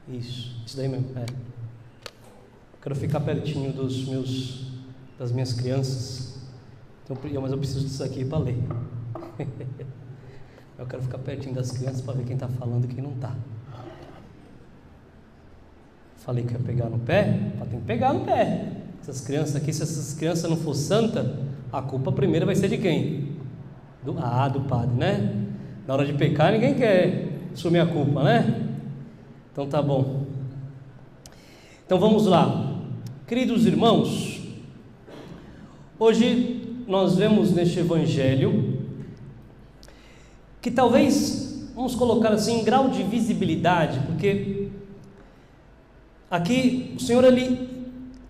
Isso daí mesmo. Quero ficar pertinho das minhas crianças, mas eu preciso disso aqui para ler. Eu quero ficar pertinho das crianças para ver quem está falando e quem não está. Falei que ia pegar no pé, tem que pegar no pé. Essas crianças aqui, se essas crianças não for santa, a culpa primeira vai ser de quem? Do padre, né? Na hora de pecar ninguém quer assumir a culpa, né? Então tá bom. Então vamos lá. Queridos irmãos, hoje nós vemos neste evangelho que talvez, vamos colocar assim, em grau de visibilidade, porque aqui o Senhor, ele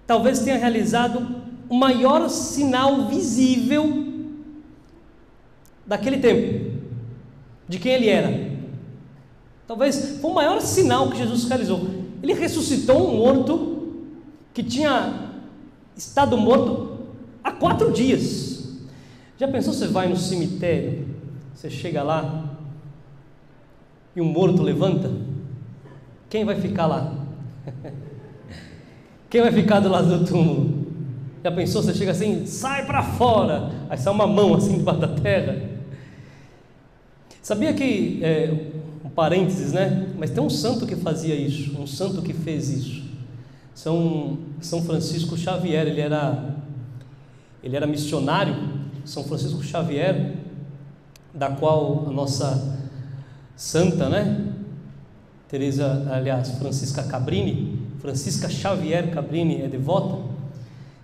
talvez tenha realizado o maior sinal visível daquele tempo, de quem ele era. Talvez foi o maior sinal que Jesus realizou. Ele ressuscitou um morto que tinha estado morto há 4 dias. Já pensou, você vai no cemitério, você chega lá e um morto levanta? Quem vai ficar lá? Quem vai ficar do lado do túmulo? Já pensou, você chega assim, sai para fora, aí sai uma mão assim debaixo da terra. Sabia que, um parênteses, né? Mas tem um santo que fazia isso, um santo que fez isso. São Francisco Xavier, ele era missionário. São Francisco Xavier, da qual a nossa santa, né? Francisca Xavier Cabrini é devota.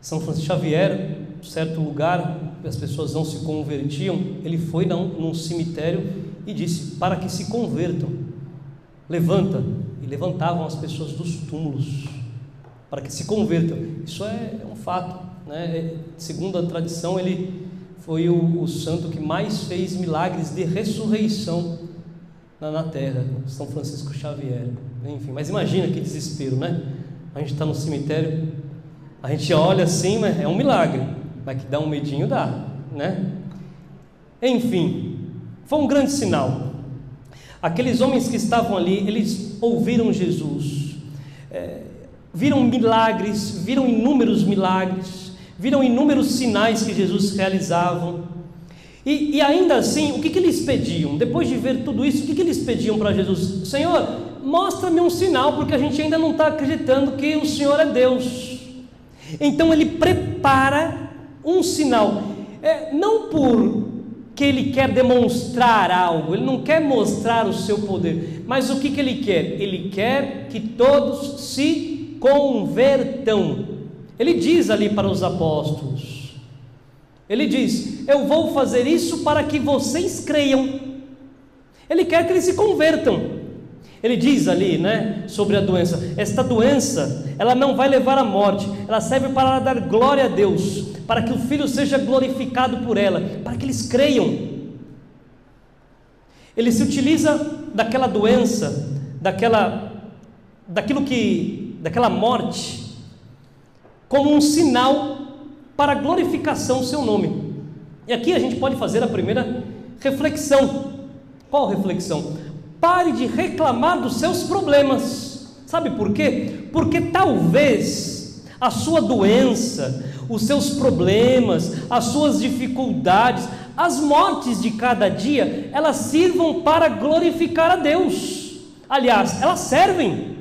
São Francisco Xavier, em certo lugar, as pessoas não se convertiam, ele foi num cemitério e disse, para que se convertam, levanta, e levantavam as pessoas dos túmulos, para que se convertam. Isso é um fato, né? Segundo a tradição, ele foi o santo que mais fez milagres de ressurreição na terra, São Francisco Xavier. Enfim, mas imagina que desespero, né? A gente está no cemitério, a gente olha assim, mas é um milagre, mas que dá um medinho, dá, né? Enfim, foi um grande sinal. Aqueles homens que estavam ali, eles ouviram Jesus, viram milagres, viram inúmeros milagres, viram inúmeros sinais que Jesus realizava. E ainda assim, o que eles pediam? Depois de ver tudo isso, o que eles pediam para Jesus? Senhor, mostra-me um sinal, porque a gente ainda não está acreditando que o Senhor é Deus. Então ele prepara um sinal, não porque ele quer demonstrar algo, ele não quer mostrar o seu poder, mas o que ele quer? Ele quer que todos se convertam. Ele diz ali para os apóstolos, ele diz, eu vou fazer isso para que vocês creiam. Ele quer que eles se convertam. Ele diz ali, né, sobre a doença, esta doença, ela não vai levar à morte, ela serve para dar glória a Deus, para que o Filho seja glorificado por ela, para que eles creiam. Ele se utiliza daquela doença, daquela morte, como um sinal para a glorificação do seu nome. E aqui a gente pode fazer a primeira reflexão. Qual reflexão? Pare de reclamar dos seus problemas. Sabe por quê? Porque talvez a sua doença, os seus problemas, as suas dificuldades, as mortes de cada dia, elas sirvam para glorificar a Deus. Aliás, elas servem.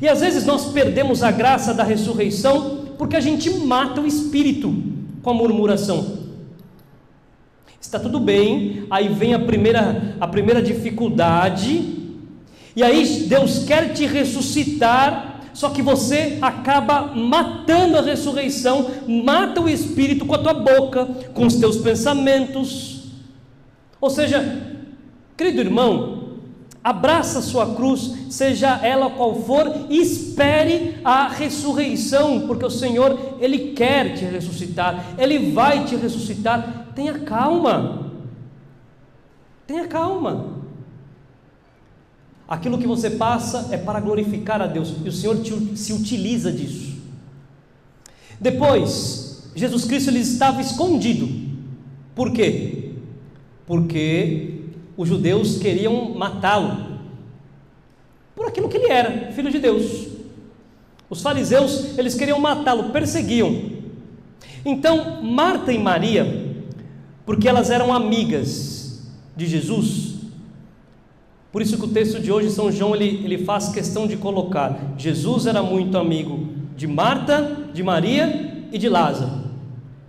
E às vezes nós perdemos a graça da ressurreição porque a gente mata o espírito com a murmuração. Está tudo bem, aí vem a primeira dificuldade, e aí Deus quer te ressuscitar, só que você acaba matando a ressurreição, mata o espírito com a tua boca, com os teus pensamentos. Ou seja, querido irmão, abraça a sua cruz, seja ela qual for, e espere a ressurreição, porque o Senhor, Ele quer te ressuscitar, Ele vai te ressuscitar. Tenha calma, tenha calma. Aquilo que você passa é para glorificar a Deus, e o Senhor se utiliza disso. Depois, Jesus Cristo, ele estava escondido. Por quê? Porque os judeus queriam matá-lo. por aquilo que ele era, filho de Deus. Os fariseus, eles queriam matá-lo, perseguiam. Então, Marta e Maria, porque elas eram amigas de Jesus, por isso que o texto de hoje, São João, ele faz questão de colocar, Jesus era muito amigo de Marta, de Maria e de Lázaro.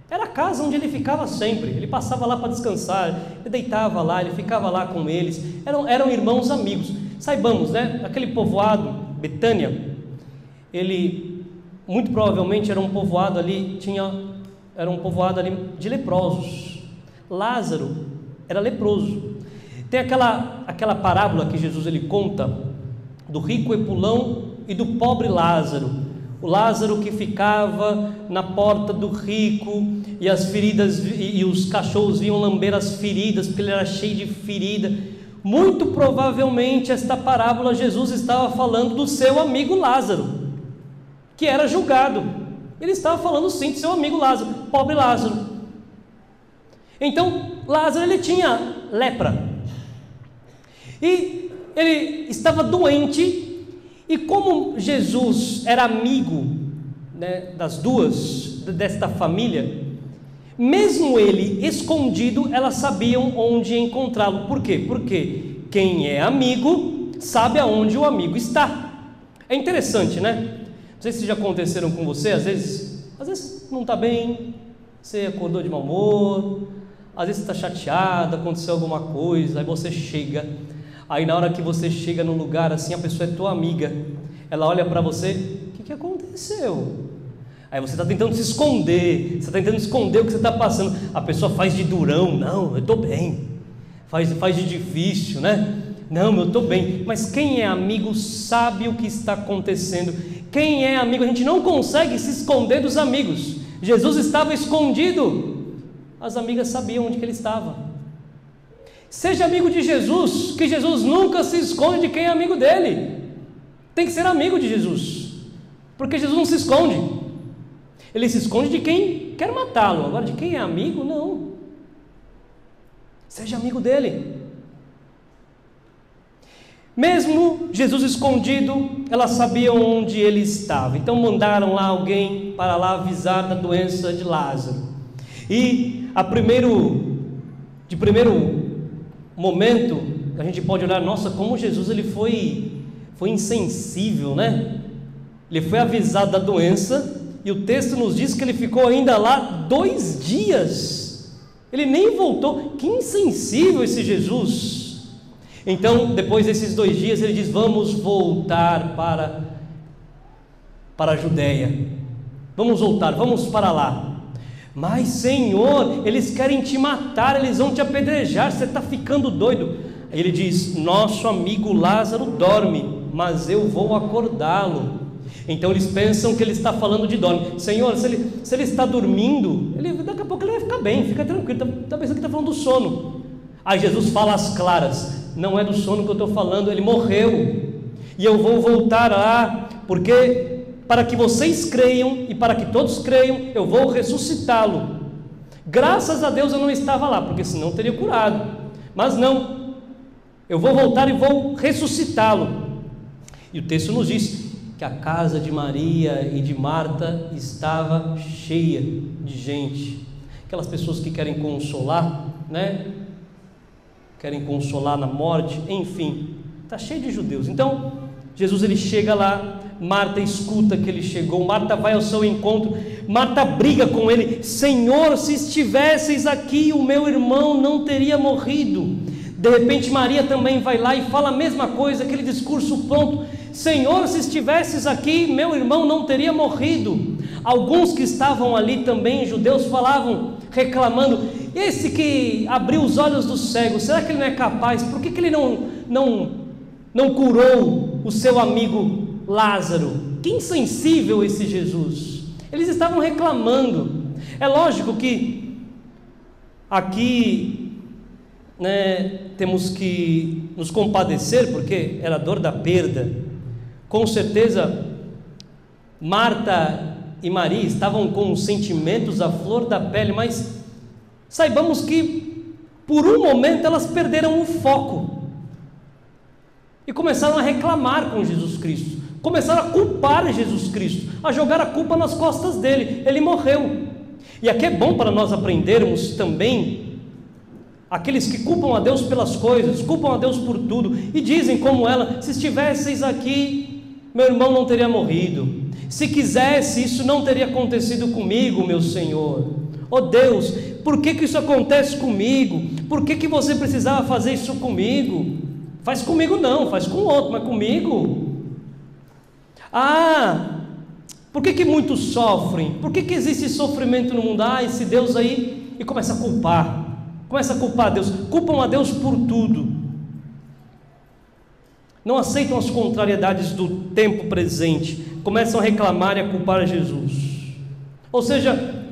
Era a casa onde ele ficava sempre, ele passava lá para descansar, ele deitava lá, ele ficava lá com eles, eram irmãos amigos. Saibamos, né, aquele povoado, Betânia, ele muito provavelmente era um povoado ali de leprosos. Lázaro era leproso. Tem aquela parábola que Jesus ele conta do rico Epulão e do pobre Lázaro. O Lázaro que ficava na porta do rico e as feridas e os cachorros vinham lamber as feridas porque ele era cheio de ferida. Muito provavelmente esta parábola Jesus estava falando do seu amigo Lázaro, que era julgado. Ele estava falando sim do seu amigo Lázaro, pobre Lázaro. Então Lázaro ele tinha lepra e ele estava doente. E como Jesus era amigo, né, desta família, mesmo ele escondido, elas sabiam onde encontrá-lo. Por quê? Porque quem é amigo sabe aonde o amigo está. É interessante, né? Não sei se já aconteceram com você, às vezes não está bem, você acordou de mau humor, às vezes você está chateado, aconteceu alguma coisa, aí você chega. Aí na hora que você chega num lugar assim, a pessoa é tua amiga, ela olha para você, o que aconteceu? Aí você está tentando se esconder, você está tentando esconder o que você está passando, a pessoa faz de durão, não, eu estou bem, faz de difícil, né? Não, eu estou bem. Mas quem é amigo sabe o que está acontecendo. Quem é amigo, a gente não consegue se esconder dos amigos. Jesus estava escondido, as amigas sabiam onde que ele estava. Seja amigo de Jesus, que Jesus nunca se esconde de quem é amigo dele. Tem que ser amigo de Jesus, porque Jesus não se esconde. Ele se esconde de quem quer matá-lo. Agora, de quem é amigo, não. Seja amigo dele. Mesmo Jesus escondido, elas sabiam onde ele estava. Então mandaram lá alguém para lá avisar da doença de Lázaro. E de primeiro momento, a gente pode olhar, nossa, como Jesus ele foi insensível, né? Ele foi avisado da doença, e o texto nos diz que ele ficou ainda lá 2 dias, ele nem voltou. Que insensível esse Jesus! Então, depois desses 2 dias, ele diz, vamos voltar para a Judéia, vamos voltar, vamos para lá. Mas Senhor, eles querem te matar, eles vão te apedrejar, você está ficando doido. Aí ele diz, nosso amigo Lázaro dorme, mas eu vou acordá-lo. Então eles pensam que ele está falando de dorme. Senhor, se ele está dormindo, daqui a pouco ele vai ficar bem, fica tranquilo, está pensando que está falando do sono. Aí Jesus fala às claras, não é do sono que eu estou falando, ele morreu, e eu vou voltar lá, porque para que vocês creiam e para que todos creiam, eu vou ressuscitá-lo. Graças a Deus eu não estava lá, porque senão eu teria curado. Mas não, eu vou voltar e vou ressuscitá-lo. E o texto nos diz que a casa de Maria e de Marta estava cheia de gente. Aquelas pessoas que querem consolar, né? Querem consolar na morte, enfim, está cheio de judeus. Então, Jesus ele chega lá, Marta escuta que ele chegou, Marta vai ao seu encontro, Marta briga com ele, Senhor, se estivesses aqui, o meu irmão não teria morrido. De repente Maria também vai lá e fala a mesma coisa, aquele discurso pronto, Senhor, se estivesses aqui, meu irmão não teria morrido. Alguns que estavam ali também, judeus, falavam, reclamando, esse que abriu os olhos do cego, será que ele não é capaz? Por que ele não curou o seu amigo Lázaro? Que insensível esse Jesus. Eles estavam reclamando. É lógico que aqui, né, temos que nos compadecer, porque era dor da perda. Com certeza Marta e Maria estavam com os sentimentos à flor da pele, mas saibamos que por um momento elas perderam o foco. E e começaram a reclamar com Jesus Cristo, começaram a culpar Jesus Cristo, a jogar a culpa nas costas dele. Ele morreu. E aqui é bom para nós aprendermos também, aqueles que culpam a Deus pelas coisas, culpam a Deus por tudo, e dizem como ela: se estivesseis aqui, meu irmão não teria morrido, se quisesse, isso não teria acontecido comigo, meu Senhor. Oh Deus, por que isso acontece comigo? Por que você precisava fazer isso comigo? Faz comigo não, faz com outro, mas comigo? Por que muitos sofrem? Por que existe sofrimento no mundo? Esse Deus aí, e começa a culpar Deus, culpam a Deus por tudo, não aceitam as contrariedades do tempo presente, começam a reclamar e a culpar Jesus. Ou seja,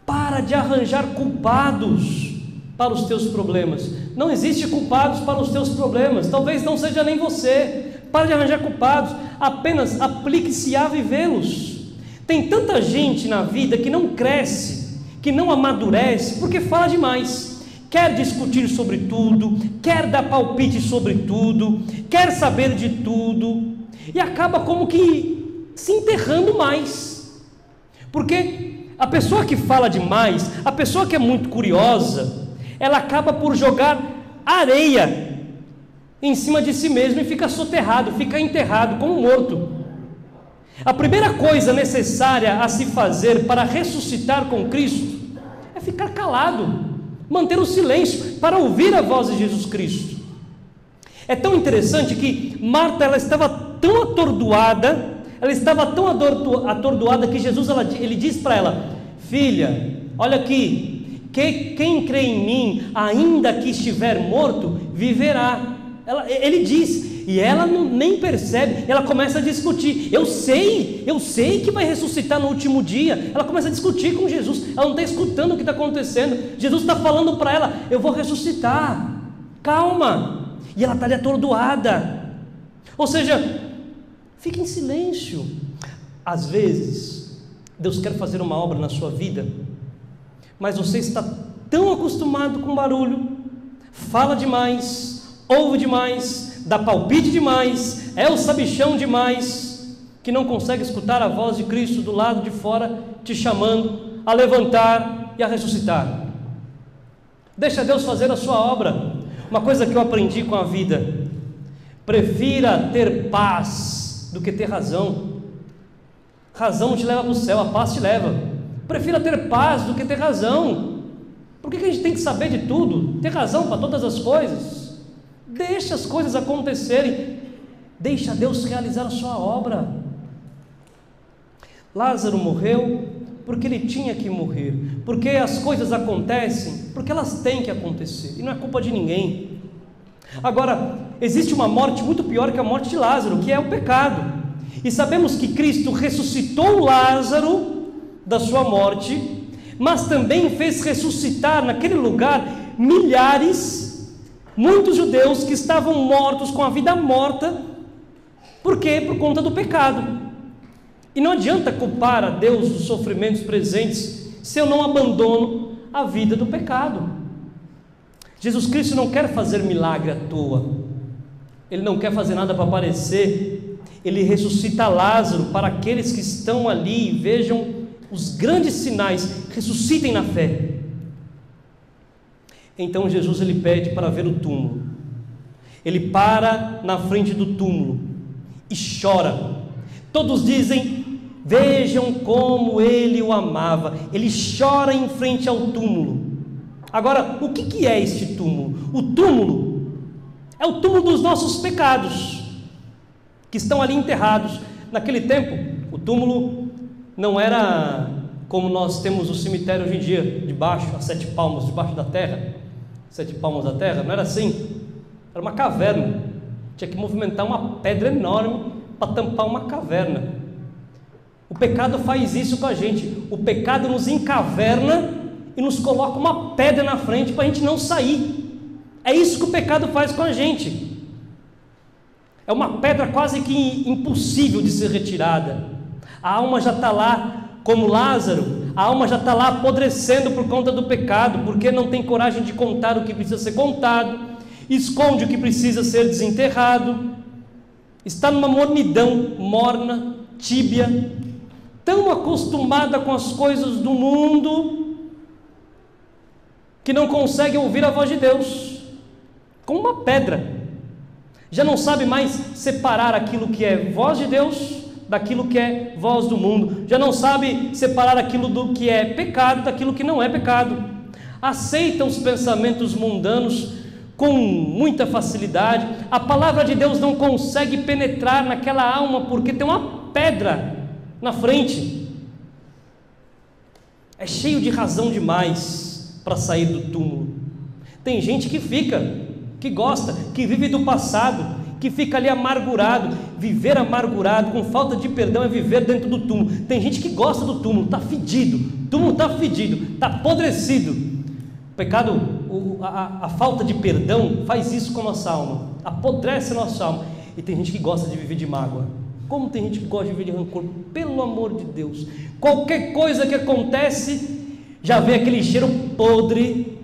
para de arranjar culpados para os teus problemas. Não existe culpados para os teus problemas, talvez não seja nem você. Para de arranjar culpados, apenas aplique-se a vivê-los. Tem tanta gente na vida que não cresce, que não amadurece, porque fala demais, quer discutir sobre tudo, quer dar palpite sobre tudo, quer saber de tudo, e acaba como que se enterrando mais, porque a pessoa que fala demais, a pessoa que é muito curiosa, ela acaba por jogar areia em cima de si mesmo e fica soterrado, fica enterrado como morto. A primeira coisa necessária a se fazer para ressuscitar com Cristo é ficar calado, manter o silêncio para ouvir a voz de Jesus Cristo. É tão interessante que Marta, ela estava tão atordoada, que Jesus ele diz para ela: filha, olha aqui, quem crê em mim, ainda que estiver morto, viverá. Ele diz, e ela nem percebe, ela começa a discutir. Eu sei que vai ressuscitar no último dia. Ela começa a discutir com Jesus, ela não está escutando o que está acontecendo. Jesus está falando para ela: eu vou ressuscitar, calma. E ela está ali atordoada. Ou seja, fique em silêncio. Às vezes Deus quer fazer uma obra na sua vida, mas você está tão acostumado com barulho, fala demais, ouve demais, dá palpite demais, é o sabichão demais, que não consegue escutar a voz de Cristo do lado de fora te chamando a levantar e a ressuscitar. Deixa Deus fazer a sua obra. Uma coisa que eu aprendi com a vida: prefira ter paz do que ter razão. Razão te leva para o céu, a paz te leva. Prefira ter paz do que ter razão. Por que a gente tem que saber de tudo, ter razão para todas as coisas? Deixa as coisas acontecerem, deixa Deus realizar a sua obra. Lázaro morreu porque ele tinha que morrer, porque as coisas acontecem porque elas têm que acontecer, e não é culpa de ninguém. Agora, existe uma morte muito pior que a morte de Lázaro, que é o pecado, e sabemos que Cristo ressuscitou Lázaro da sua morte, mas também fez ressuscitar naquele lugar muitos judeus que estavam mortos, com a vida morta. Por quê? Por conta do pecado. E não adianta culpar a Deus dos sofrimentos presentes se eu não abandono a vida do pecado. Jesus Cristo não quer fazer milagre à toa, Ele não quer fazer nada para aparecer. Ele ressuscita Lázaro para aqueles que estão ali e vejam os grandes sinais, ressuscitem na fé. Então Jesus ele pede para ver o túmulo. Ele para na frente do túmulo e chora. Todos dizem: vejam como ele o amava. Ele chora em frente ao túmulo. Agora, o que é este túmulo? O túmulo é o túmulo dos nossos pecados, que estão ali enterrados. Naquele tempo, o túmulo não era como nós temos o cemitério hoje em dia, debaixo, a 7 palmos debaixo da terra. 7 palmos da terra, não era assim. Era uma caverna. Tinha que movimentar uma pedra enorme para tampar uma caverna. O pecado faz isso com a gente. O pecado nos encaverna e nos coloca uma pedra na frente para a gente não sair. É isso que o pecado faz com a gente. É uma pedra quase que impossível de ser retirada. A alma já está lá, como Lázaro. A alma já está lá apodrecendo por conta do pecado, porque não tem coragem de contar o que precisa ser contado, esconde o que precisa ser desenterrado. está numa mornidão morna, tíbia, tão acostumada com as coisas do mundo, que não consegue ouvir a voz de Deus, como uma pedra. Já não sabe mais separar aquilo que é voz de Deus daquilo que é voz do mundo. Já não sabe separar aquilo do que é pecado daquilo que não é pecado. Aceita os pensamentos mundanos com muita facilidade. A palavra de Deus não consegue penetrar naquela alma porque tem uma pedra na frente. É cheio de razão demais para sair do túmulo. Tem gente que fica, que gosta, que vive do passado, que fica ali amargurado. Viver amargurado, com falta de perdão, é viver dentro do túmulo. Tem gente que gosta do túmulo, está fedido, o túmulo está fedido, está apodrecido. O pecado, a falta de perdão faz isso com a nossa alma, apodrece a nossa alma. E tem gente que gosta de viver de mágoa. Como tem gente que gosta de viver de rancor? Pelo amor de Deus, qualquer coisa que acontece, já vem aquele cheiro podre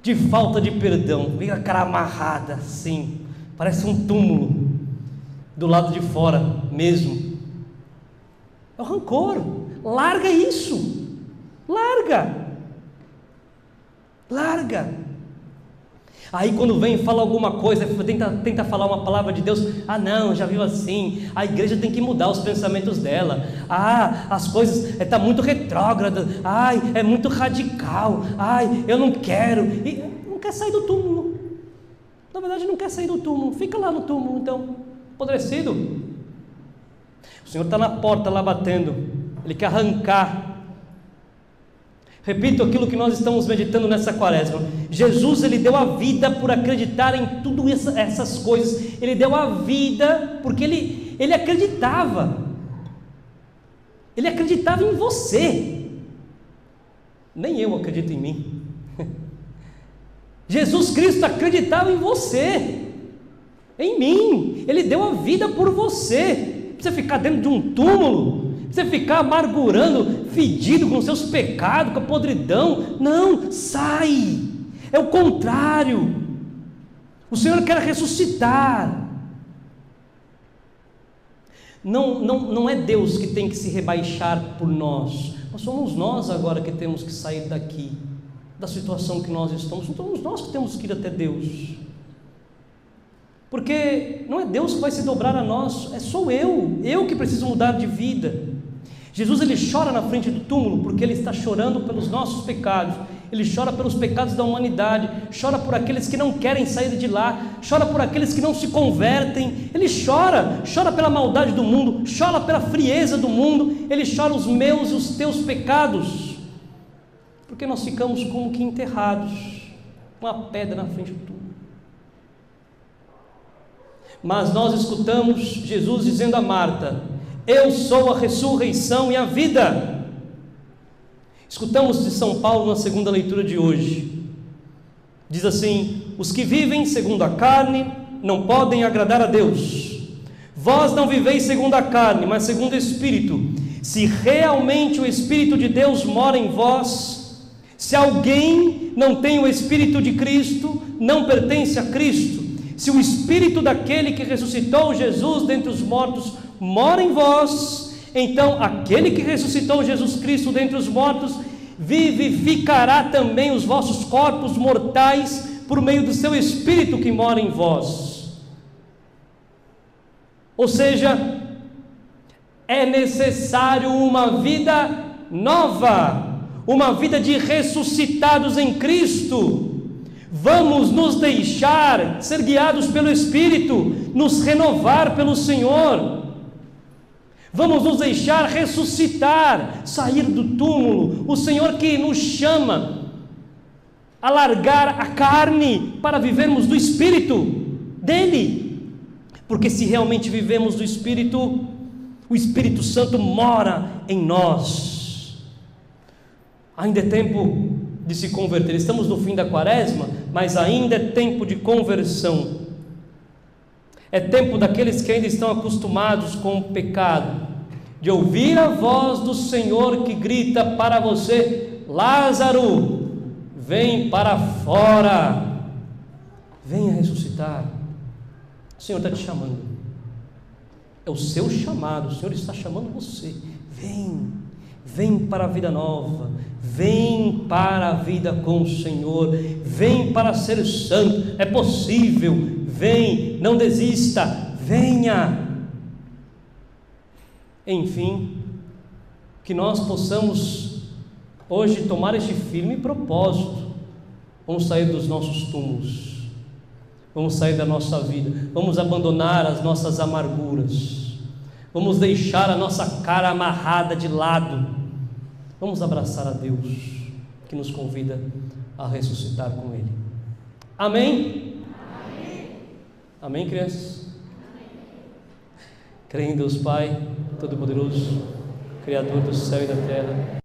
de falta de perdão, vem a cara amarrada assim, parece um túmulo do lado de fora mesmo. É o rancor. Larga isso, larga. Aí quando vem e fala alguma coisa, tenta falar uma palavra de Deus. Não, já viu assim, a igreja tem que mudar os pensamentos dela. As coisas está muito retrógrada. É muito radical. Eu não quero. E não quer sair do túmulo. Na verdade não quer sair do túmulo. Fica lá no túmulo então, apodrecido. O Senhor está na porta lá batendo. Ele quer arrancar. Repito aquilo que nós estamos meditando nessa quaresma. Jesus, ele deu a vida por acreditar em tudo essas coisas. Ele deu a vida porque ele acreditava. Ele acreditava em você. Nem eu acredito em mim. Jesus Cristo acreditava em você, em mim. Ele deu a vida por você. Você ficar dentro de um túmulo, você ficar amargurando, fedido com seus pecados, com a podridão. Não, sai. É o contrário. O Senhor quer ressuscitar. Não é Deus que tem que se rebaixar por nós. Mas somos nós agora que temos que sair daqui, da situação que nós estamos. Não somos nós que temos que ir até Deus. Porque não é Deus que vai se dobrar a nós, sou eu que preciso mudar de vida. Jesus, ele chora na frente do túmulo porque ele está chorando pelos nossos pecados. Ele chora pelos pecados da humanidade, chora por aqueles que não querem sair de lá, chora por aqueles que não se convertem. Ele chora pela maldade do mundo, chora pela frieza do mundo. Ele chora os meus e os teus pecados, porque nós ficamos como que enterrados, com a pedra na frente do túmulo. Mas nós escutamos Jesus dizendo a Marta: eu sou a ressurreição e a vida. Escutamos de São Paulo na segunda leitura de hoje. Diz assim: os que vivem segundo a carne não podem agradar a Deus. Vós não viveis segundo a carne, mas segundo o Espírito. Se realmente o Espírito de Deus mora em vós, se alguém não tem o Espírito de Cristo, não pertence a Cristo. Se o Espírito daquele que ressuscitou Jesus dentre os mortos mora em vós, então aquele que ressuscitou Jesus Cristo dentre os mortos vivificará também os vossos corpos mortais por meio do seu Espírito que mora em vós. Ou seja, é necessário uma vida nova, uma vida de ressuscitados em Cristo. Vamos nos deixar ser guiados pelo Espírito, nos renovar pelo Senhor. Vamos nos deixar ressuscitar, sair do túmulo. O Senhor que nos chama a largar a carne para vivermos do Espírito dele. Porque se realmente vivemos do Espírito, o Espírito Santo mora em nós. Ainda é tempo de se converter. Estamos no fim da quaresma, mas ainda é tempo de conversão. É tempo daqueles que ainda estão acostumados com o pecado, de ouvir a voz do Senhor que grita para você: Lázaro, vem para fora, venha ressuscitar. O Senhor está te chamando. É o seu chamado, o Senhor está chamando você. Vem para a vida nova, vem para a vida com o Senhor, vem para ser santo, é possível, vem, não desista, venha. Enfim, que nós possamos hoje tomar este firme propósito. Vamos sair dos nossos túmulos, vamos sair da nossa vida, vamos abandonar as nossas amarguras, vamos deixar a nossa cara amarrada de lado, vamos abraçar a Deus que nos convida a ressuscitar com Ele. Amém? Amém, amém, crianças? Creio em Deus Pai Todo-Poderoso, Criador do céu e da terra,